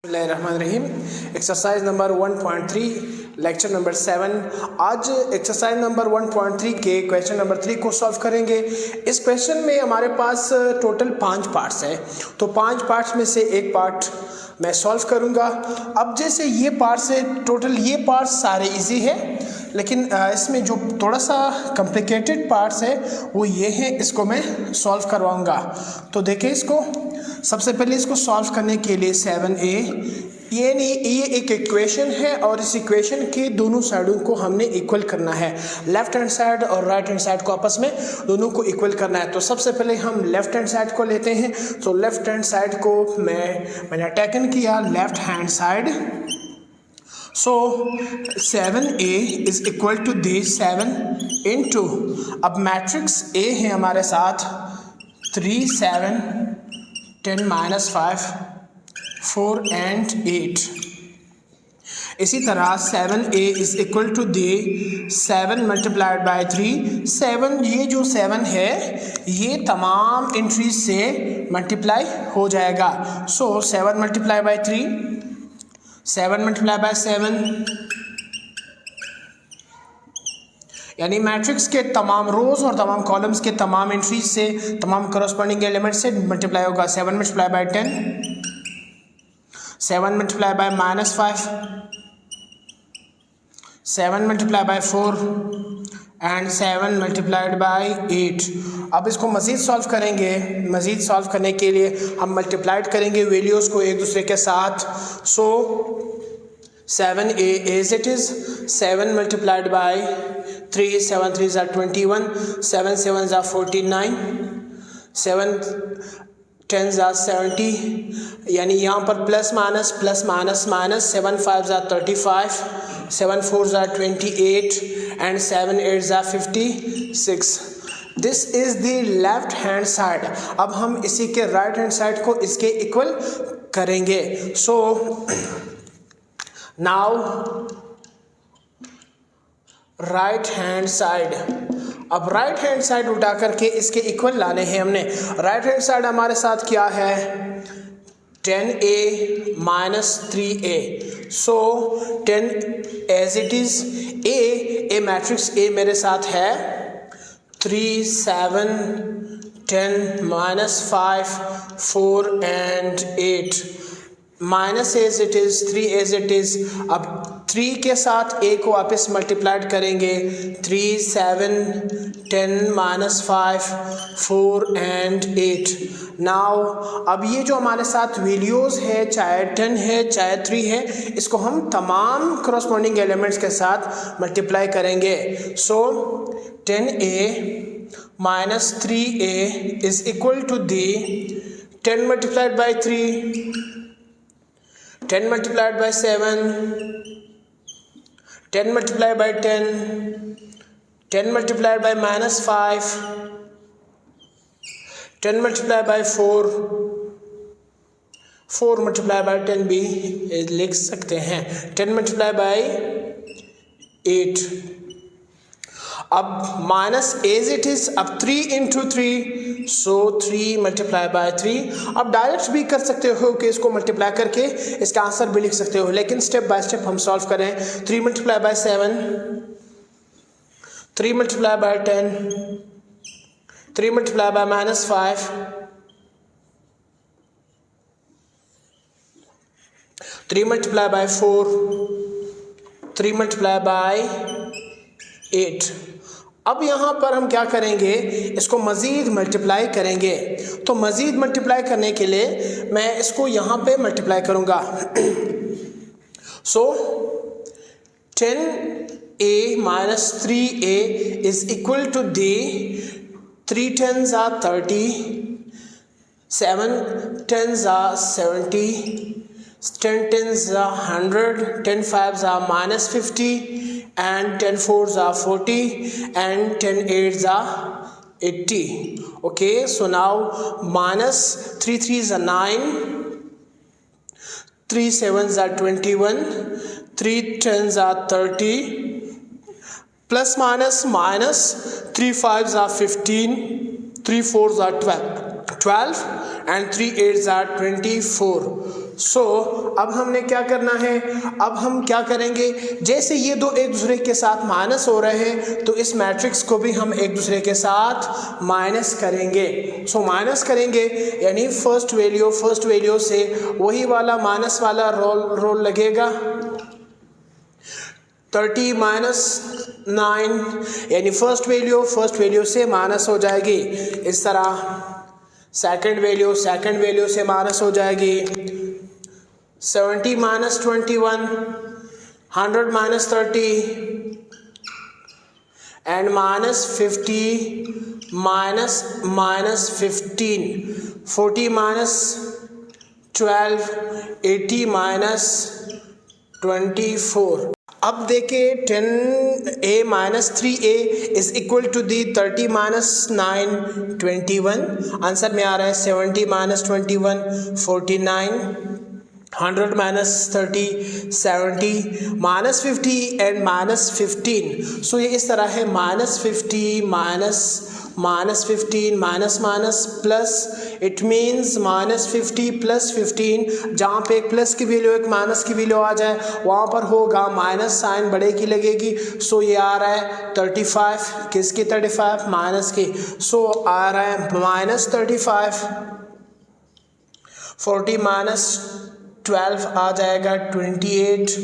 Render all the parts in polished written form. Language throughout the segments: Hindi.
रहीम एक्सरसाइज नंबर 1.3 लेक्चर नंबर 7। आज एक्सरसाइज नंबर 1.3 के क्वेश्चन नंबर 3 को सॉल्व करेंगे। इस क्वेश्चन में हमारे पास टोटल 5 पार्ट्स है, तो 5 पार्ट्स में से एक पार्ट मैं सॉल्व करूंगा। अब जैसे ये पार्ट्स है, टोटल ये पार्ट्स सारे इजी है, लेकिन इसमें जो थोड़ा सा कॉम्प्लिकेटेड पार्ट्स है वो ये है, इसको मैं सॉल्व करवाऊंगा। तो देखिए, इसको सबसे पहले इसको सॉल्व करने के लिए 7a ये एक इक्वेशन है और इस इक्वेशन के दोनों साइडों को हमने इक्वल करना है। लेफ्ट हैंड साइड और राइट हैंड साइड को आपस में दोनों को इक्वल करना है। तो सबसे पहले हम लेफ्ट हैंड साइड को लेते हैं। तो लेफ्ट हैंड साइड को मैंने टेकन किया left hand side. So 7a is equal to this 7 into, अब मैट्रिक्स a है हमारे साथ 3 7 10 -5 4 and 8। इसी तरह 7a is equal to the 7 multiplied by 3। 7, ये जो 7 है ये तमाम एंट्रीज से मल्टीप्लाई हो जाएगा। सो 7 मल्टीप्लाई बाई 3, 7 मल्टीप्लाई बाई 7, यानी मैट्रिक्स के तमाम रोज और तमाम कॉलम्स के तमाम एंट्रीज से, तमाम करस्पॉन्डिंग एलिमेंट से मल्टीप्लाई होगा। 7 multiply by 10, 7 multiply by -5, 7 multiply by 4 and 7 multiplied by 8। अब इसको मज़ीद सॉल्व करेंगे। मज़ीद सॉल्व करने के लिए हम मल्टीप्लाइड करेंगे वैल्यूज़ को एक दूसरे के साथ। So 7a as it is, 7 multiplied by 3, 7 3 are 21, 7 7 are 49, 7 10 are 70, यानी यहाँ पर plus minus plus minus minus, 7 5 are 35, 7 4 are 28 and 7 8 are 56। This is the left hand side. अब हम इसी के राइट हैंड साइड को इसके इक्वल करेंगे। So now right hand side, अब राइट हैंड साइड उठा करके इसके इक्वल लाने हैं हमने। राइट हैंड साइड हमारे साथ क्या है, 10a minus 3a। So 10 as it is, a matrix a मेरे साथ है 3 7 10 -5 4 and 8, minus as it is 3 as it is. अब 3 के साथ a को वापस मल्टीप्लाइड करेंगे, 3 7 10 -5 4 and 8। नाउ अब ये जो हमारे साथ वैल्यूज़ है, चाहे 10 है चाहे 3 है, इसको हम तमाम करस्पॉन्डिंग एलिमेंट्स के साथ मल्टीप्लाई करेंगे। So 10a minus 3a is equal to the 10 multiplied by 3, 10 multiplied by 7, 10 multiplied by 10, 10 multiplied by -5, 10 multiplied by 4, 4 multiplied by 10 भी लिख सकते हैं, 10 multiplied by 8। अब माइनस एज इट इज, अब 3 इंटू 3, सो 3 मल्टीप्लाई बाय 3। अब डायरेक्ट भी कर सकते हो कि इसको मल्टीप्लाई करके इसका आंसर भी लिख सकते हो, लेकिन स्टेप बाय स्टेप हम सॉल्व करें। 3 multiply by 7, 3 multiply by 10, 3 multiply by -5, 3 multiply by 4, 3 multiply by 8। अब यहाँ पर हम क्या करेंगे, इसको मज़ीद मल्टीप्लाई करेंगे। तो मज़ीद मल्टीप्लाई करने के लिए मैं इसको यहाँ पे मल्टीप्लाई करूँगा। So 10a minus 3a is equal to the 3 10s are 30, 7 10s are 70, 10 10s are 100, 10 5s are -50 and 10 4s are 40 and 10 8s are 80। okay, so now minus 3 3s are 9, 3 7s are 21, 3 10s are 30, plus minus minus 3 5s are 15, 3 4s are 12 and 3 8s are 24। सो अब हमने क्या करना है, अब हम क्या करेंगे, जैसे ये दो एक दूसरे के साथ माइनस हो रहे हैं तो इस मैट्रिक्स को भी हम एक दूसरे के साथ माइनस करेंगे। सो माइनस करेंगे यानी फर्स्ट वैल्यू से वही वाला माइनस वाला रोल लगेगा। 30 माइनस 9 यानी फर्स्ट वैल्यू से माइनस हो जाएगी। इस तरह सेकंड वैल्यू से माइनस हो जाएगी। 70 minus 21, 100 minus 30 and minus 50 minus 15, 40 minus 12, 80 minus 24। अब देखिए 10a minus 3a is equal to the 30 minus 9 21। Answer में आ रहा है 70 minus 21 49, 100 minus 30 70 minus 50 and minus 15। So ये इस तरह है minus 50 minus 15 minus plus, it means minus 50 plus 15। जहाँ पे एक प्लस की वैल्यू एक माइनस की वैल्यू आ जाए वहाँ पर होगा माइनस साइन बड़े की लगेगी। सो ये आ रहा है 35, किसकी 35 माइनस की। सो आ रहा है माइनस 35, 40 माइनस 12 आ जाएगा 28,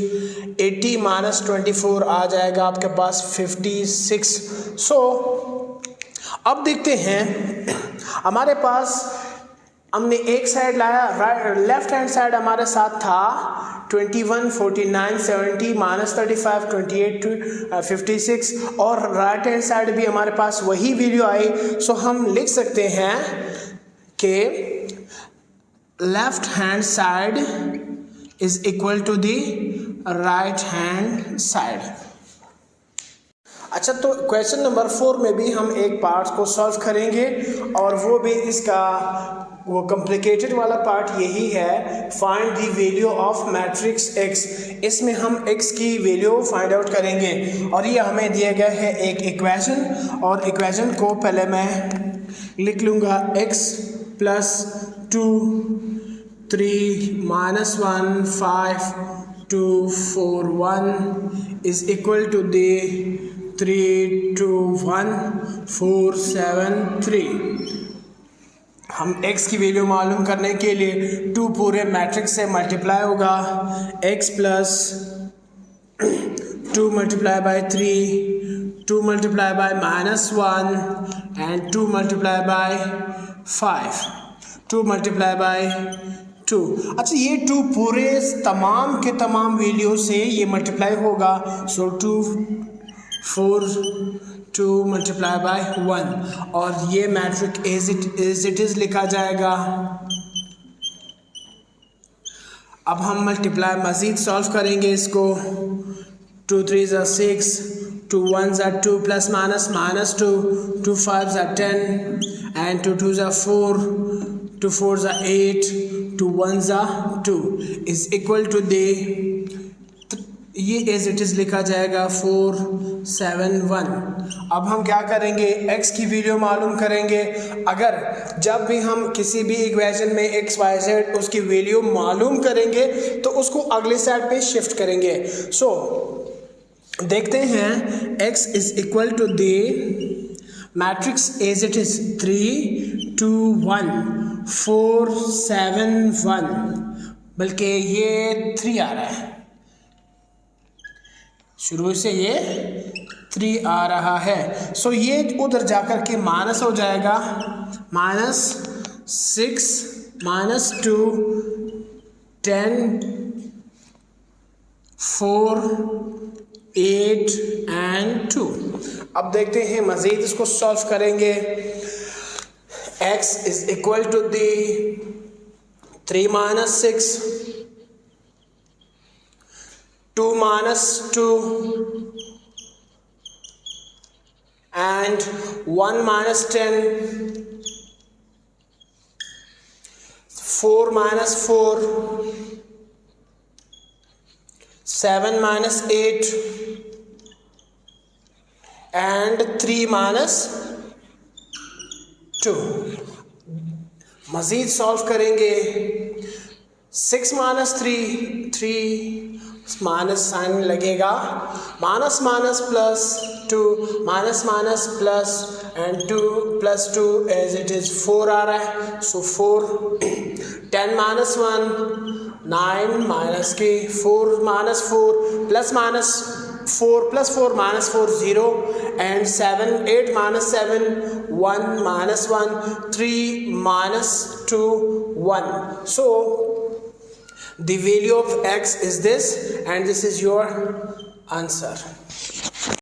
80 माइनस 24 आ जाएगा आपके पास 56। सो अब देखते हैं हमारे पास हमने एक साइड लाया, लेफ्ट हैंड साइड हमारे साथ था 21, 49, 70 माइनस 35, 28 56 और राइट हैंड साइड भी हमारे पास वही वैल्यू आई। सो हम लिख सकते हैं कि left hand side is equal to the right hand side. अच्छा, तो क्वेश्चन नंबर 4 में भी हम एक पार्ट को सॉल्व करेंगे और वो भी इसका वो कॉम्प्लिकेटेड वाला पार्ट यही है, find the value of matrix x। इसमें हम x की वैल्यू फाइंड आउट करेंगे और ये हमें दिया गया है एक इक्वेशन, और इक्वेशन को पहले मैं लिख लूँगा x plus 2 3 minus 1 5 2 4 1 is equal to the 3 2 1 4 7 3। हम x की वैल्यू मालूम करने के लिए 2 पूरे मैट्रिक्स से मल्टीप्लाई होगा, x plus 2 multiply by 3, 2 multiply by minus 1 and 2 multiply by 5, 2 multiply by 2। अच्छा, ये 2 पूरे तमाम के तमाम वैल्यू से ये मल्टीप्लाई होगा। सो 2 4 2 मल्टीप्लाई बाय 1 और ये मैट्रिक एज इट इज लिखा जाएगा। अब हम मल्टीप्लाई मजीद सॉल्व करेंगे इसको। 2 3 ज़ा 6, 2 1 ज़ा 2 प्लस माइनस 2, 2 5 ज़ा 10 एंड 2 2 ज़ा 4, 2 4 ज़ा 8, 2 1 ज़ा 2 इज इक्वल टू दे, ये एज इट इज लिखा जाएगा 4 7 1। अब हम क्या करेंगे, x की वैल्यू मालूम करेंगे। अगर जब भी हम किसी भी इक्वेशन में x y z उसकी वैल्यू मालूम करेंगे तो उसको अगले साइड पे शिफ्ट करेंगे। सो देखते हैं x is equal to the matrix as it is 3 2 1 4 7 1, बल्कि ये 3 आ रहा है, शुरू से ये 3 आ रहा है। सो ये उधर जाकर के माइनस हो जाएगा, माइनस 6 माइनस 2 10 4 8 एंड 2। अब देखते हैं मज़ीद इसको सॉल्व करेंगे। x is equal to the 3 minus 6, 2 minus 2 and 1 minus 10, 4 minus 4, 7 minus 8 and 3 minus 2। मज़ीद सॉल्व करेंगे। 6 माइनस 3 माइनस साइन लगेगा, minus minus plus 2 minus minus plus and 2 plus 2 as it is 4 आ रहा है, सो 4 10 माइनस 1 9 माइनस के 4 minus 4 plus minus 4 plus 4 minus 4 0 and 7 8 minus 7 1 minus 1 3 minus 2 1. So the value of x is this and this is your answer.